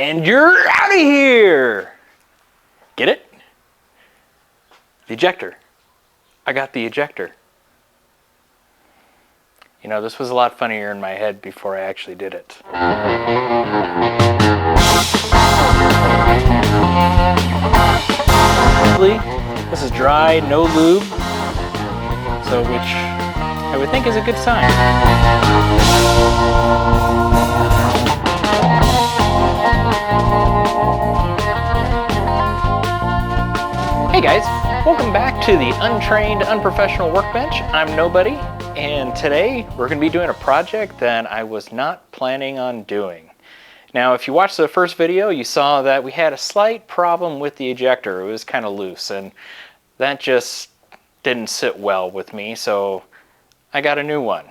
And you're out of here! Get it? The ejector. I got the ejector. You know, this was a lot funnier in my head before I actually did it. This is dry, no lube, so which I would think is a good sign. Hey guys, welcome back to the Untrained Unprofessional Workbench. I'm Nobody, and today we're going to be doing a project that I was not planning on doing. Now, if you watched the first video, you saw that we had a slight problem with the ejector. It was kind of loose, and that just didn't sit well with me, so I got a new one.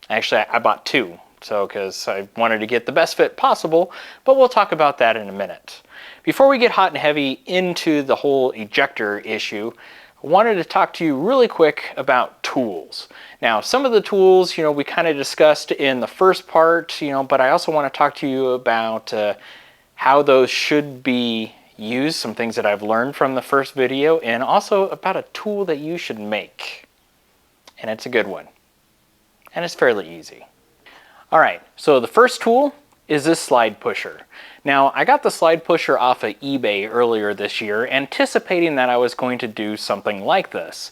Actually, I bought two, because I wanted to get the best fit possible, but we'll talk about that in a minute. Before we get hot and heavy into the whole ejector issue, I wanted to talk to you really quick about tools. Now, some of the tools, we kind of discussed in the first part, but I also want to talk to you about how those should be used, some things that I've learned from the first video, and also about a tool that you should make. And it's a good one. And it's fairly easy. All right, so the first tool is this slide pusher. Now, I got the slide pusher off of eBay earlier this year, anticipating that I was going to do something like this.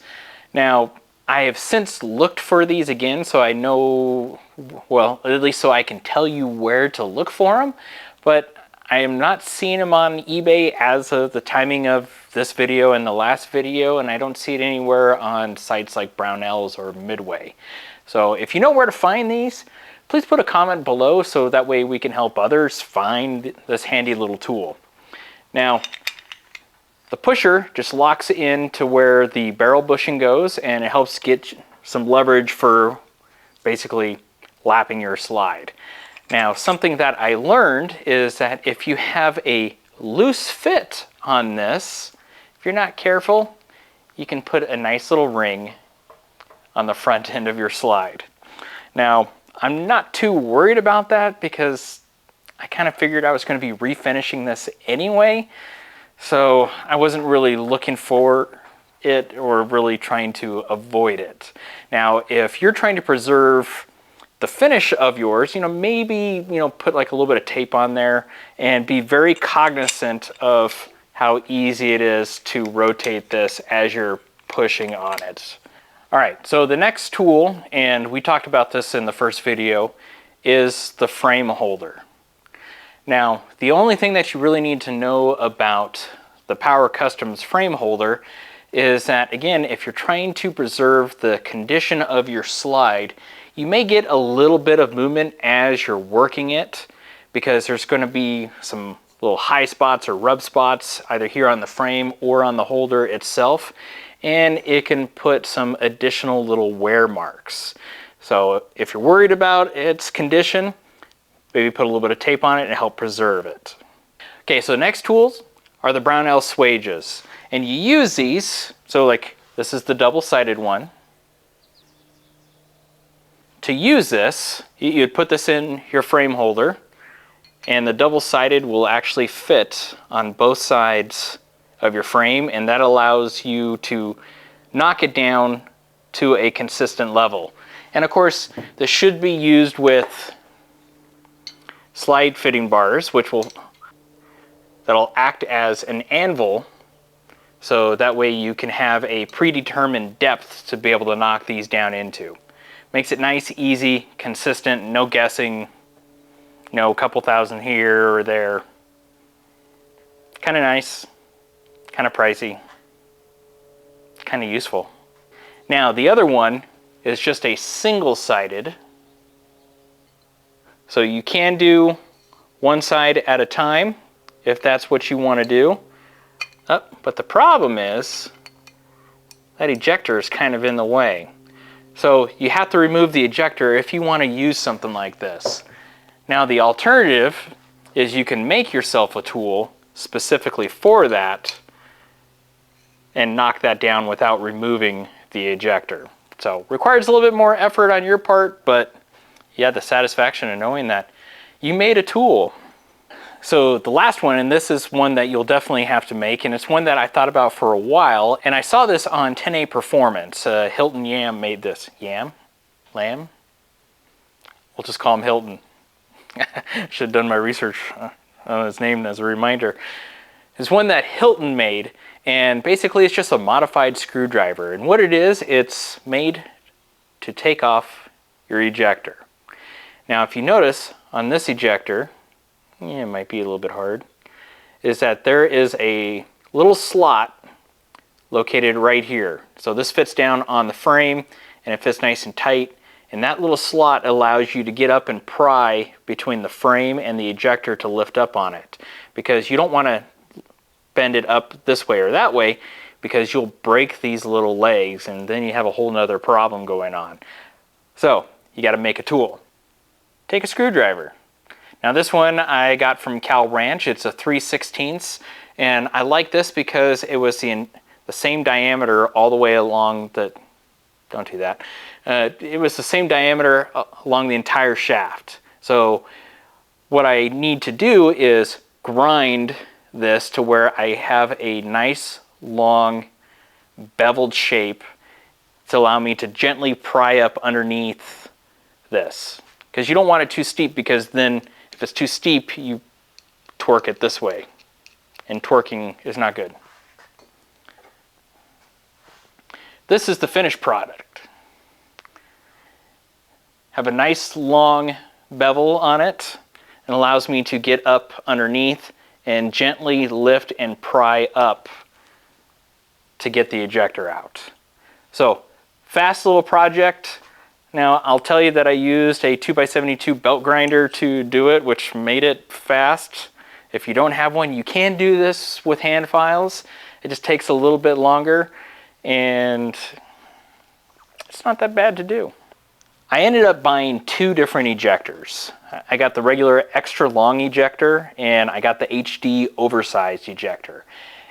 Now, I have since looked for these again, so I know, well, at least so I can tell you where to look for them, but I am not seeing them on eBay as of the timing of this video and the last video, and I don't see it anywhere on sites like Brownells or Midway. So if you know where to find these, please put a comment below so that way we can help others find this handy little tool. Now, the pusher just locks in to where the barrel bushing goes, and it helps get some leverage for basically lapping your slide. Now, something that I learned is that if you have a loose fit on this, if you're not careful, you can put a nice little ring on the front end of your slide. Now, I'm not too worried about that because I kind of figured I was going to be refinishing this anyway, so I wasn't really looking for it or really trying to avoid it. Now, if you're trying to preserve the finish of yours, maybe, put like a little bit of tape on there and be very cognizant of how easy it is to rotate this as you're pushing on it. All right, so the next tool, and we talked about this in the first video, is the frame holder. Now, the only thing that you really need to know about the Power Customs frame holder is that, again, if you're trying to preserve the condition of your slide, you may get a little bit of movement as you're working it because there's going to be some little high spots or rub spots either here on the frame or on the holder itself, and it can put some additional little wear marks. So if you're worried about its condition, maybe put a little bit of tape on it and help preserve it. Okay, so next tools are the Brownells swages. And you use these, so like this is the double-sided one. To use this, you'd put this in your frame holder, and the double-sided will actually fit on both sides of your frame, and that allows you to knock it down to a consistent level. And of course, this should be used with slide fitting bars, that'll act as an anvil, so that way you can have a predetermined depth to be able to knock these down into. Makes it nice, easy, consistent, no guessing, a couple thousand here or there. Kind of nice. Kind of pricey, kind of useful. Now, the other one is just a single-sided. So you can do one side at a time if that's what you want to do. But the problem is that ejector is kind of in the way. So you have to remove the ejector if you want to use something like this. Now, the alternative is you can make yourself a tool specifically for that and knock that down without removing the ejector. So requires a little bit more effort on your part, but you have the satisfaction of knowing that you made a tool. So the last one, and this is one that you'll definitely have to make, and it's one that I thought about for a while, and I saw this on 10A Performance. Hilton Yam made this. Yam? Lamb? We'll just call him Hilton. Should have done my research on his name as a reminder. It's one that Hilton made, and basically it's just a modified screwdriver. And what it is, it's made to take off your ejector. Now if you notice on this ejector, it might be a little bit hard, is that there is a little slot located right here. So this fits down on the frame and it fits nice and tight, and that little slot allows you to get up and pry between the frame and the ejector to lift up on it, because you don't want to bend it up this way or that way, because you'll break these little legs and then you have a whole nother problem going on. So you got to make a tool. Take a screwdriver. Now this one I got from Cal Ranch. It's a 3/16, and I like this because it was the same diameter all the way along the, don't do that. It was the same diameter along the entire shaft. So what I need to do is grind this to where I have a nice long beveled shape to allow me to gently pry up underneath this. Because you don't want it too steep, because then if it's too steep, you torque it this way, and torquing is not good. This is the finished product. Have a nice long bevel on it, and allows me to get up underneath and gently lift and pry up to get the ejector out. So, fast little project. Now, I'll tell you that I used a 2x72 belt grinder to do it, which made it fast. If you don't have one, you can do this with hand files. It just takes a little bit longer, and it's not that bad to do. I ended up buying two different ejectors. I got the regular extra long ejector, and I got the HD oversized ejector.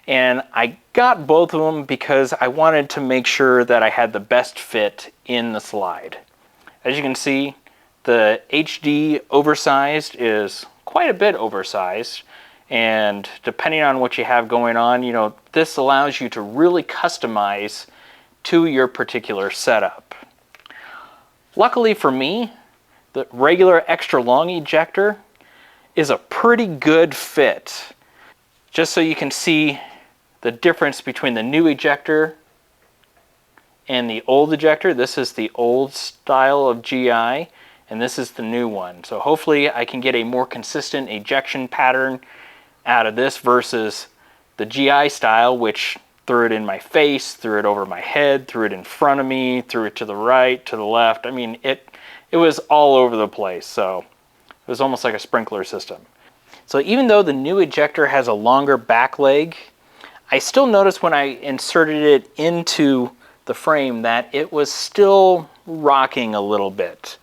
And I got both of them because I wanted to make sure that I had the best fit in the slide. As you can see, the HD oversized is quite a bit oversized, and depending on what you have going on, you know, this allows you to really customize to your particular setup. Luckily for me, the regular extra long ejector is a pretty good fit. Just so you can see the difference between the new ejector and the old ejector. This is the old style of GI, and this is the new one. So hopefully I can get a more consistent ejection pattern out of this versus the GI style, which threw it in my face, threw it over my head, threw it in front of me, threw it to the right, to the left. I mean, it was all over the place. So it was almost like a sprinkler system. So even though the new ejector has a longer back leg, I still noticed when I inserted it into the frame that it was still rocking a little bit.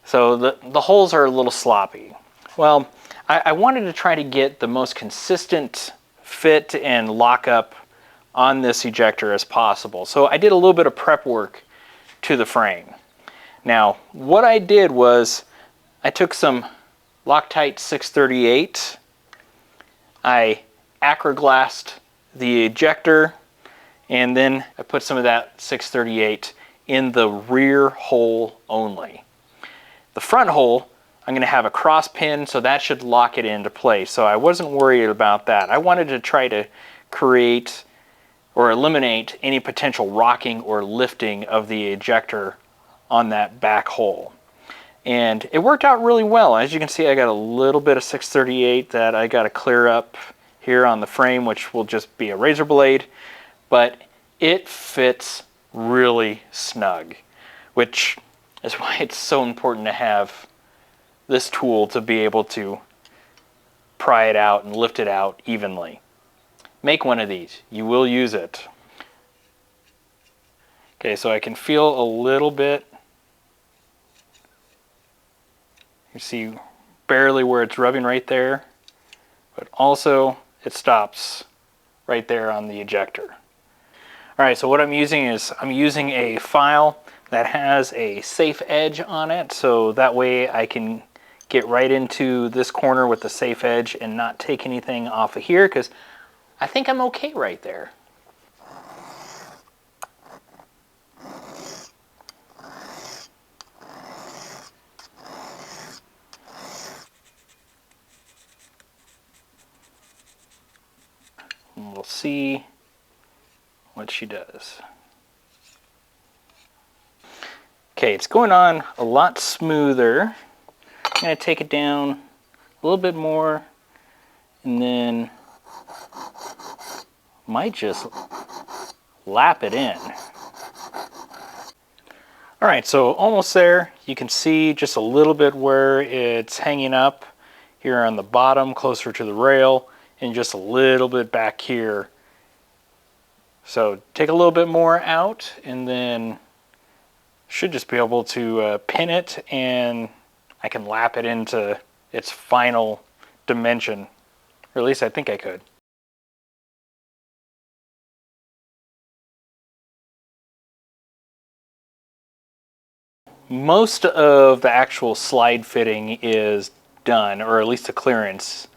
So the holes are a little sloppy. Well, I wanted to try to get the most consistent fit and lockup on this ejector as possible. So I did a little bit of prep work to the frame. Now, what I did was I took some Loctite 638, I acroglassed the ejector, and then I put some of that 638 in the rear hole only. The front hole, I'm going to have a cross pin, so that should lock it into place. So I wasn't worried about that. I wanted to try to create or eliminate any potential rocking or lifting of the ejector on that back hole. And it worked out really well. As you can see, I got a little bit of 638 that I got to clear up here on the frame, which will just be a razor blade, but it fits really snug, which is why it's so important to have this tool to be able to pry it out and lift it out evenly. Make one of these. You will use it. Okay, so I can feel a little bit. You see barely where it's rubbing right there, but also it stops right there on the ejector. All right, so what I'm using is I'm using a file that has a safe edge on it, so that way I can get right into this corner with the safe edge and not take anything off of here, because I think I'm okay right there. And we'll see what she does. Okay, it's going on a lot smoother. I'm going to take it down a little bit more, and then might just lap it in. All right, so almost there. You can see just a little bit where it's hanging up here on the bottom, closer to the rail, and just a little bit back here. So take a little bit more out, and then should just be able to pin it, and I can lap it into its final dimension, or at least I think I could. Most of the actual slide fitting is done, or at least the clearance.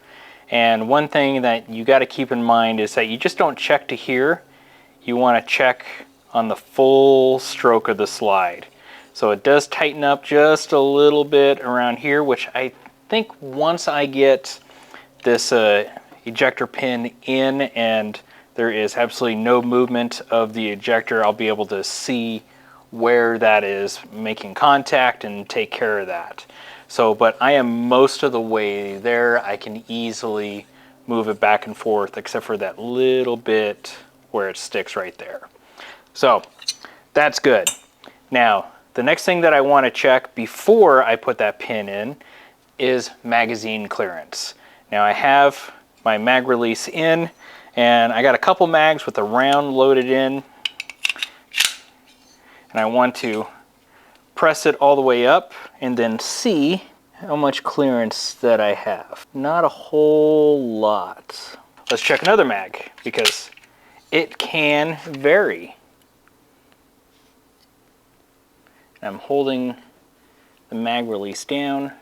And one thing that you got to keep in mind is that you just don't check to here. You want to check on the full stroke of the slide. So it does tighten up just a little bit around here, which I think once I get this ejector pin in and there is absolutely no movement of the ejector, I'll be able to see where that is making contact and take care of that. So, but I am most of the way there. I can easily move it back and forth, except for that little bit where it sticks right there. So that's good. Now, the next thing that I want to check before I put that pin in is magazine clearance. Now I have my mag release in, and I got a couple mags with a round loaded in, and I want to press it all the way up and then see how much clearance that I have. Not a whole lot. Let's check another mag, because it can vary. I'm holding the mag release down.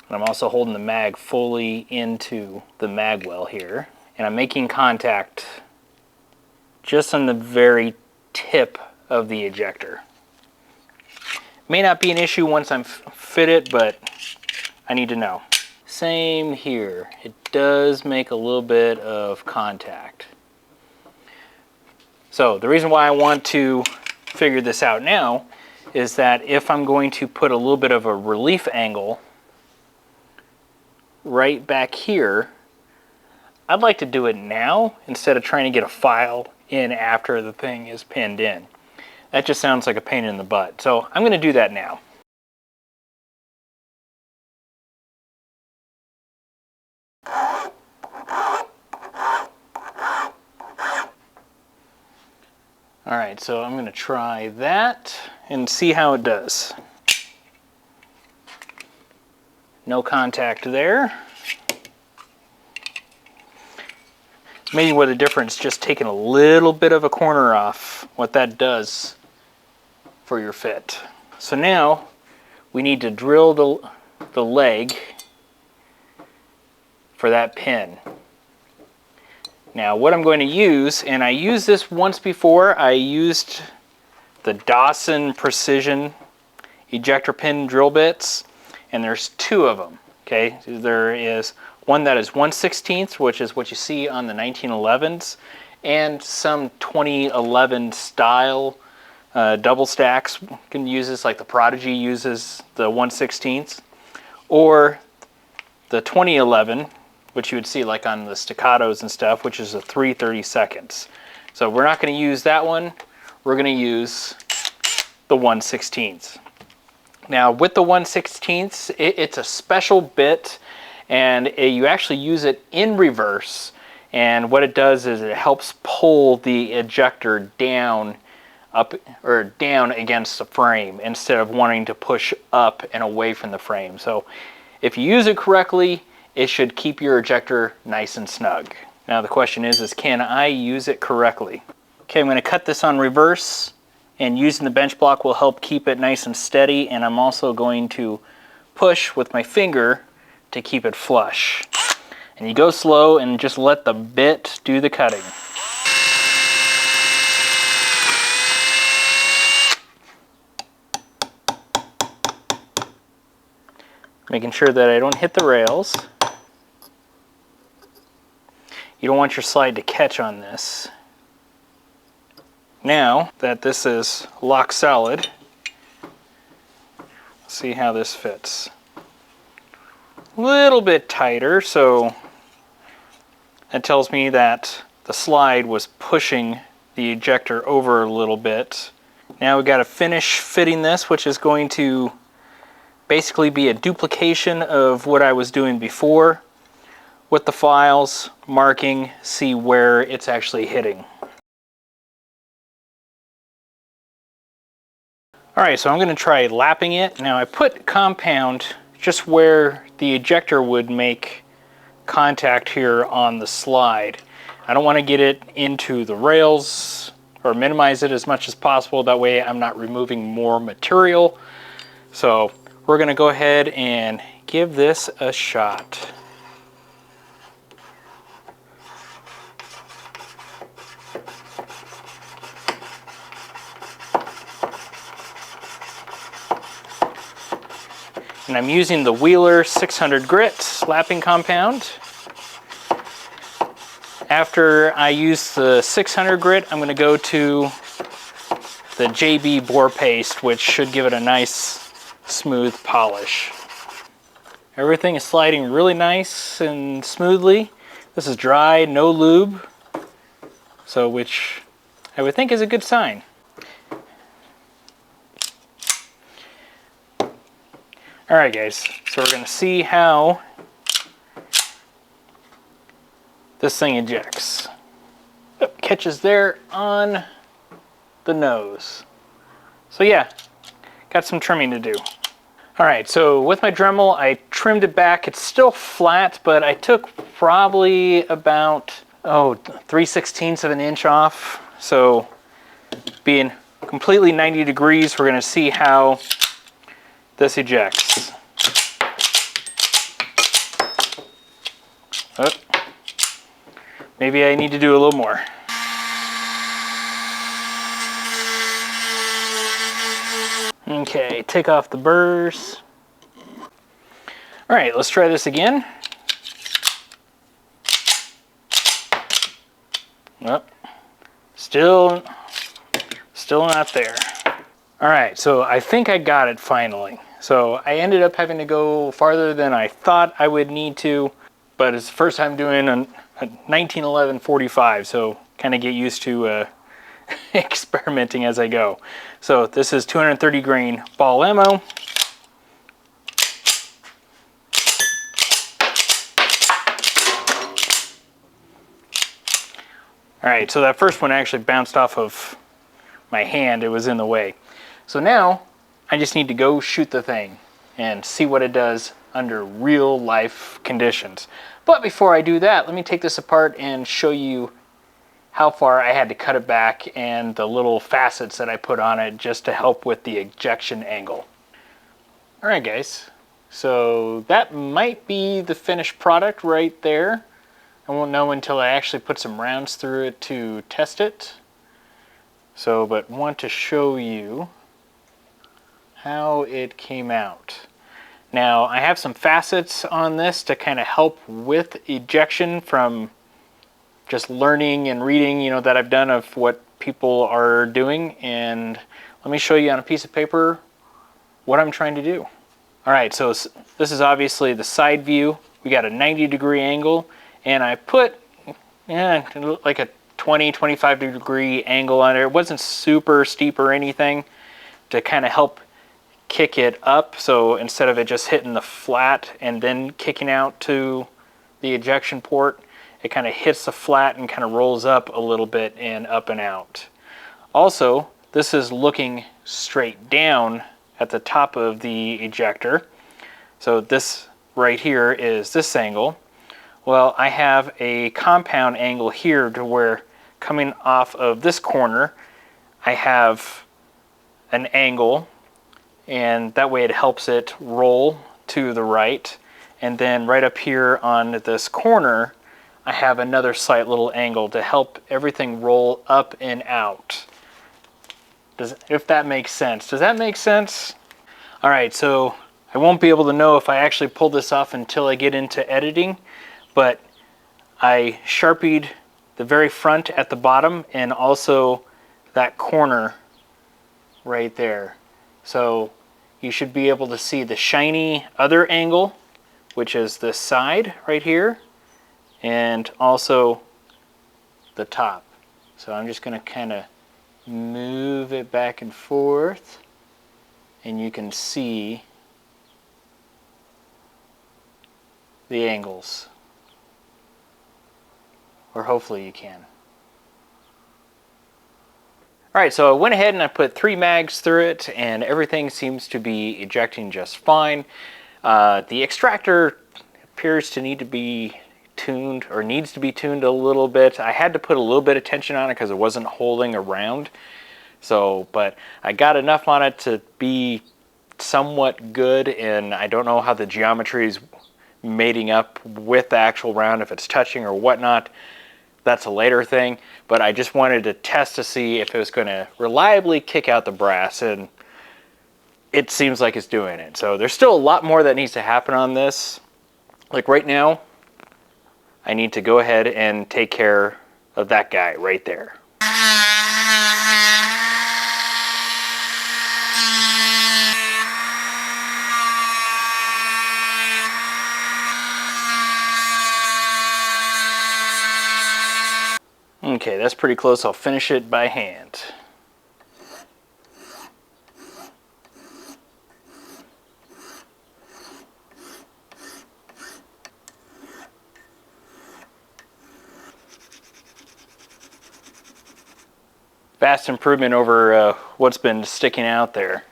And I'm also holding the mag fully into the mag well here. And I'm making contact just on the very tip of the ejector. May not be an issue once I'm fitted, but I need to know. Same here. It does make a little bit of contact. So the reason why I want to figure this out now is that if I'm going to put a little bit of a relief angle right back here, I'd like to do it now instead of trying to get a file in after the thing is pinned in. That just sounds like a pain in the butt. So I'm going to do that now. All right, so I'm going to try that and see how it does. No contact there. Maybe with a difference, just taking a little bit of a corner off, what that does for your fit. So now we need to drill the leg for that pin. Now what I'm going to use, and I used this once before, I used the Dawson Precision ejector pin drill bits, and there's two of them. Okay, there is one that is 1/16, which is what you see on the 1911s, and some 2011 style double stacks can use this, like the Prodigy uses the 1/16, or the 2011, which you would see like on the staccatos and stuff, which is a 3/32. So we're not going to use that one. We're going to use the 1/16. Now with the 1/16, it's a special bit, and you actually use it in reverse. And what it does is it helps pull the ejector down against the frame instead of wanting to push up and away from the frame. So if you use it correctly, it should keep your ejector nice and snug. Now the question is can I use it correctly? Okay, I'm going to cut this on reverse and using the bench block will help keep it nice and steady, and I'm also going to push with my finger to keep it flush. And you go slow and just let the bit do the cutting. Making sure that I don't hit the rails. You don't want your slide to catch on this. Now that this is lock solid, see how this fits. A little bit tighter, so that tells me that the slide was pushing the ejector over a little bit. Now we've got to finish fitting this, which is going to basically be a duplication of what I was doing before with the files, marking, see where it's actually hitting. Alright, so I'm going to try lapping it. Now I put compound just where the ejector would make contact here on the slide. I don't want to get it into the rails or minimize it as much as possible. That way I'm not removing more material. So we're going to go ahead and give this a shot. And I'm using the Wheeler 600 grit lapping compound. After I use the 600 grit, I'm going to go to the JB bore paste, which should give it a nice smooth polish. Everything is sliding really nice and smoothly. This is dry, no lube, so which I would think is a good sign. Alright guys, so we're going to see how this thing ejects. Oh, catches there on the nose. So yeah, got some trimming to do. Alright, so with my Dremel I trimmed it back. It's still flat, but I took probably about 3/16 of an inch off. So being completely 90 degrees, we're going to see how this ejects. Oh, maybe I need to do a little more. Okay, take off the burrs. All right, let's try this again. Oh, still not there. All right, so I think I got it finally. So I ended up having to go farther than I thought I would need to, but it's the first time doing a 1911 45, so kind of get used to experimenting as I go. So this is 230 grain ball ammo. All right, so that first one actually bounced off of my hand. It was in the way. So now I just need to go shoot the thing and see what it does under real life conditions. But before I do that, let me take this apart and show you how far I had to cut it back and the little facets that I put on it just to help with the ejection angle. All right guys, so that might be the finished product right there. I won't know until I actually put some rounds through it to test it. So, but want to show you how it came out. Now, I have some facets on this to kind of help with ejection from just learning and reading, you know, that I've done of what people are doing. And let me show you on a piece of paper what I'm trying to do. All right, so this is obviously the side view. We got a 90-degree angle, and I put like a 20-25 degree angle on it. It wasn't super steep or anything to kind of help kick it up, so instead of it just hitting the flat and then kicking out to the ejection port, it kind of hits the flat and kind of rolls up a little bit and up and out. Also, this is looking straight down at the top of the ejector. So this right here is this angle. Well, I have a compound angle here to where coming off of this corner, I have an angle, and that way it helps it roll to the right. And then right up here on this corner, I have another slight little angle to help everything roll up and out. If that makes sense. Does that make sense? All right, so I won't be able to know if I actually pull this off until I get into editing, but I Sharpied the very front at the bottom and also that corner right there. So you should be able to see the shiny other angle, which is this side right here, and also the top. So I'm just going to kind of move it back and forth, and you can see the angles, or hopefully you can. All right, so I went ahead and I put 3 mags through it, and everything seems to be ejecting just fine. The extractor appears to need to be tuned, or needs to be tuned a little bit. I had to put a little bit of tension on it because it wasn't holding around. So, but I got enough on it to be somewhat good, and I don't know how the geometry is mating up with the actual round, if it's touching or whatnot. That's a later thing, but I just wanted to test to see if it was going to reliably kick out the brass, and it seems like it's doing it. So there's still a lot more that needs to happen on this. Like right now, I need to go ahead and take care of that guy right there. Okay, that's pretty close. I'll finish it by hand. Vast improvement over what's been sticking out there.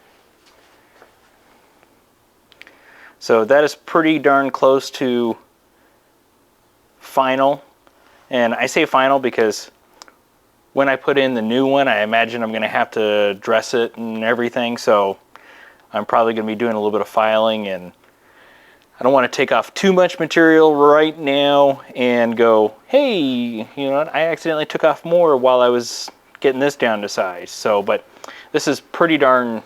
So that is pretty darn close to final. And I say final because when I put in the new one, I imagine I'm going to have to dress it and everything. So I'm probably going to be doing a little bit of filing, and I don't want to take off too much material right now and go, hey, you know what, I accidentally took off more while I was getting this down to size. So, but this is pretty darn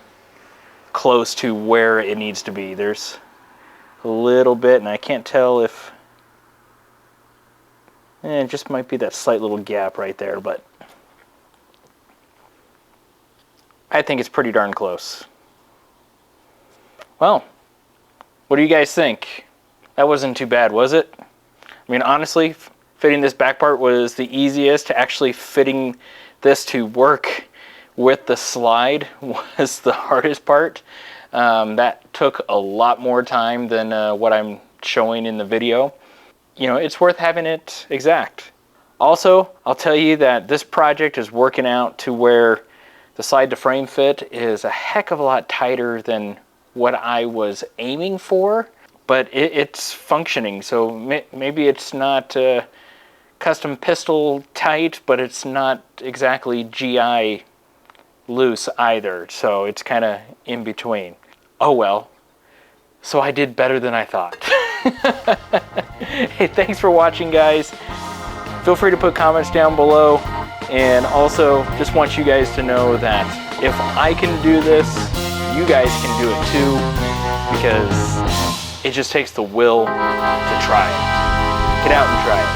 close to where it needs to be. There's a little bit, and I can't tell if, it just might be that slight little gap right there, but I think it's pretty darn close. Well, what do you guys think? That wasn't too bad, was it? I mean, honestly, fitting this back part was the easiest. Actually fitting this to work with the slide was the hardest part. That took a lot more time than what I'm showing in the video. You know, it's worth having it exact. Also, I'll tell you that this project is working out to where the slide to frame fit is a heck of a lot tighter than what I was aiming for, but it's functioning. So maybe it's not custom pistol tight, but it's not exactly GI loose either. So it's kind of in between. Oh well, so I did better than I thought. Hey, thanks for watching, guys. Feel free to put comments down below, and also just want you guys to know that if I can do this, you guys can do it too, because it just takes the will to try it. Get out and try it.